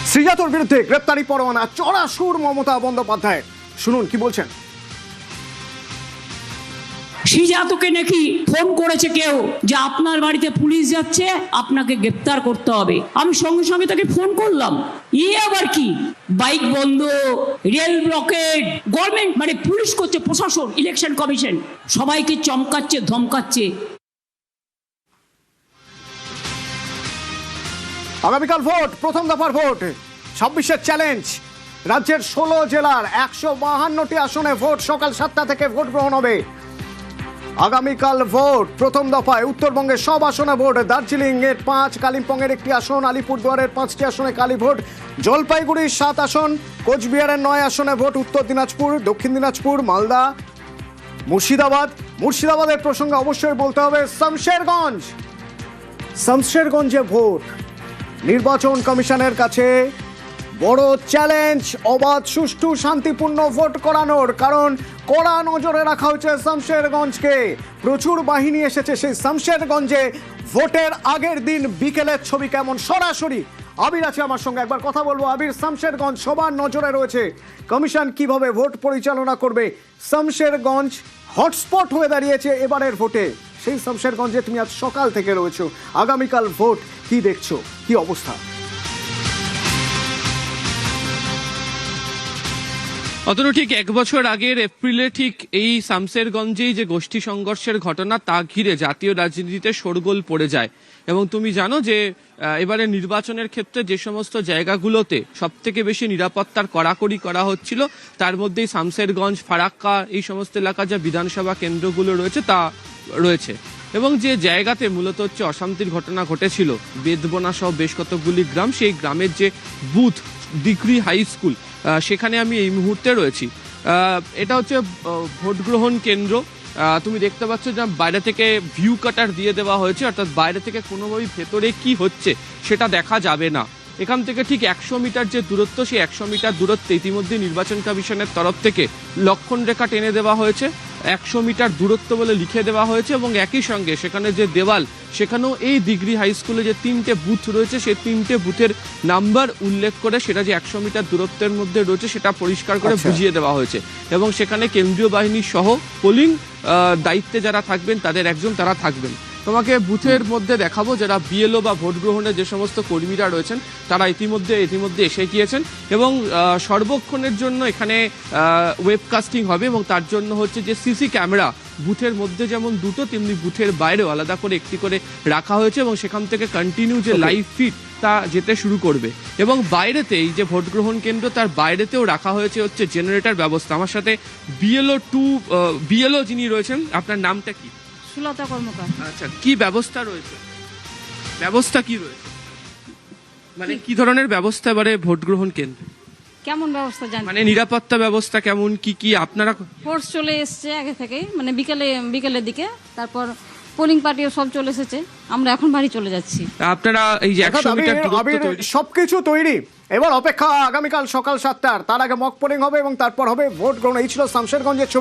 শ্রীজাতর বিরুদ্ধে গ্রেপ্তারি পরোয়ানা চড়া সুর মমতা বন্দ্যোপাধ্যায়। শুনুন কি বলছেন। শ্রীজাতকে নাকি ফোন করেছে কেউ যে আপনার বাড়িতে পুলিশ যাচ্ছে, আপনাকে গ্রেপ্তার করতে হবে। আমি সঙ্গে সঙ্গে তাকে ফোন করলাম। আবার কি বাইক বন্ধ, রেল ব্লকেড, গভর্নমেন্ট মানে পুলিশ করছে, প্রশাসন, ইলেকশন কমিশন সবাইকে চমকাচ্ছে, ধমকাচ্ছে। আগামীকাল ভোট, প্রথম দফার ভোট, 26-এর চ্যালেঞ্জ। রাজ্যের 16 জেলার 152টি আসনে ভোট সকাল 7টা থেকে ভোট গ্রহণ হবে। আগামীকাল ভোট প্রথম দফায় উত্তরবঙ্গের সব আসনে ভোট। দার্জিলিং এর 5, কালিম্পংয়ের 1টি আসন, আলিপুরদুয়ারের 5টি আসনে কালি ভোট, জলপাইগুড়ির 7 আসন, কোচবিহারের 9 আসনে ভোট, উত্তর দিনাজপুর, দক্ষিণ দিনাজপুর, মালদা, মুর্শিদাবাদের প্রসঙ্গে অবশ্যই বলতে হবে শামশেরগঞ্জে ভোট। নির্বাচন কমিশনের কাছে বড় চ্যালেঞ্জ অবাধ, সুষ্ঠু, শান্তিপূর্ণ ভোট করানোর, কারণ কড়া নজরে রাখা হয়েছে শামশেরগঞ্জকে। প্রচুর বাহিনী এসেছে সেই শামশেরগঞ্জে। ভোটের আগের দিন বিকেলের ছবি কেমন, সরাসরি আবির আছে আমার সঙ্গে, একবার কথা বলবো। আবির, শামশেরগঞ্জ সবার নজরে রয়েছে, কমিশন কিভাবে ভোট পরিচালনা করবে। শামশেরগঞ্জ হটস্পট হয়ে দাঁড়িয়েছে এবারের ভোটে। সেই শামশেরগঞ্জে তুমি আজ সকাল থেকে রয়েছো, আগামীকাল ভোট, কি দেখছো, কি অবস্থা? অতনু, ঠিক 1 বছর আগের এপ্রিলে ঠিক এই শামশেরগঞ্জেই যে গোষ্ঠী সংঘর্ষের ঘটনা, তা ঘিরে জাতীয় রাজনীতিতে শোরগোল পড়ে যায়। এবং তুমি জানো যে এবারে নির্বাচনের ক্ষেত্রে যে সমস্ত জায়গাগুলোতে সব থেকে বেশি নিরাপত্তার কড়াকড়ি করা হচ্ছিল, তার মধ্যেই শামশেরগঞ্জ, ফারাক্কা, এই সমস্ত এলাকা যা বিধানসভা কেন্দ্রগুলো রয়েছে তা রয়েছে। এবং যে জায়গাতে মূলত হচ্ছে অশান্তির ঘটনা ঘটেছিল, বেদবনা সহ বেশ কতগুলি গ্রাম, সেই গ্রামের যে বুথ ডিগ্রি হাই স্কুল, সেখানে আমি এই মুহূর্তে রয়েছি। এটা হচ্ছে ভোট গ্রহণ কেন্দ্র। তুমি দেখতে পাচ্ছ যে বাইরে থেকে ভিউ কাটার দিয়ে দেওয়া হয়েছে, অর্থাৎ বাইরে থেকে কোনোভাবেই ভেতরে কি হচ্ছে সেটা দেখা যাবে না। এখান থেকে ঠিক 100 মিটার যে দূরত্ব, সেই 100 মিটার দূরত্বে ইতিমধ্যে নির্বাচন কমিশনের তরফ থেকে লক্ষণ রেখা টেনে দেওয়া হয়েছে। 100 মিটার দূরত্ব বলে লিখে দেওয়া হয়েছে এবং একই সঙ্গে সেখানে যে দেওয়াল, সেখানেও এই ডিগ্রি হাই স্কুলে যে 3টে বুথ রয়েছে, সেই 3টে বুথের নাম্বার উল্লেখ করে সেটা যে 100 মিটার দূরত্বের মধ্যে রয়েছে সেটা পরিষ্কার করে বুঝিয়ে দেওয়া হয়েছে। এবং সেখানে কেন্দ্রীয় বাহিনী সহ পোলিং দায়িত্বে যারা থাকবেন তাদের একজন তারা থাকবেন। তোমাকে বুথের মধ্যে দেখাবো যারা বিএলও বা ভোট গ্রহণের যে সমস্ত কর্মীরা রয়েছেন, তারা ইতিমধ্যে এসে গিয়েছেন এবং সর্বক্ষণের জন্য এখানে ওয়েবকাস্টিং হবে। এবং তার জন্য হচ্ছে যে সিসি ক্যামেরা বুথের মধ্যে যেমন 2টো, তেমনি বুথের বাইরেও আলাদা করে 1টি করে রাখা হয়েছে এবং সেখান থেকে কন্টিনিউ যে লাইভ ফিড তা যেতে শুরু করবে। এবং বাইরেতে এই যে ভোট গ্রহণ কেন্দ্র, তার বাইরেতেও রাখা হয়েছে হচ্ছে জেনারেটর ব্যবস্থা। আমার সাথে বিএলও যিনি রয়েছেন, আপনার নামটা কি? সুলতা কর্মকার। আচ্ছা, কি ব্যবস্থা রয়েছে, ব্যবস্থা কি রয়েছে, মানে কি ধরনের ব্যবস্থা এবারে ভোট গ্রহণ কেন্দ্রে? কেমন ব্যবস্থা জানি, মানে নিরাপত্তা ব্যবস্থা কেমন, কি আপনারা? ফোর্স চলে এসছে আগে থেকেই, মানে বিকেলের দিকে, তারপর পোলিং পার্টিও সব চলে এসেছে। আমরা এখন বাড়ি চলে যাচ্ছি। আপনারা এই যে 100 মিটার সবকিছু তৈরি, এবার অপেক্ষা আগামীকাল সকাল 7টার। তার আগে মক পোলিং হবে এবং তারপর হবে ভোট গ্রহণ। এই ছিল শামশেরগঞ্জের ছবি।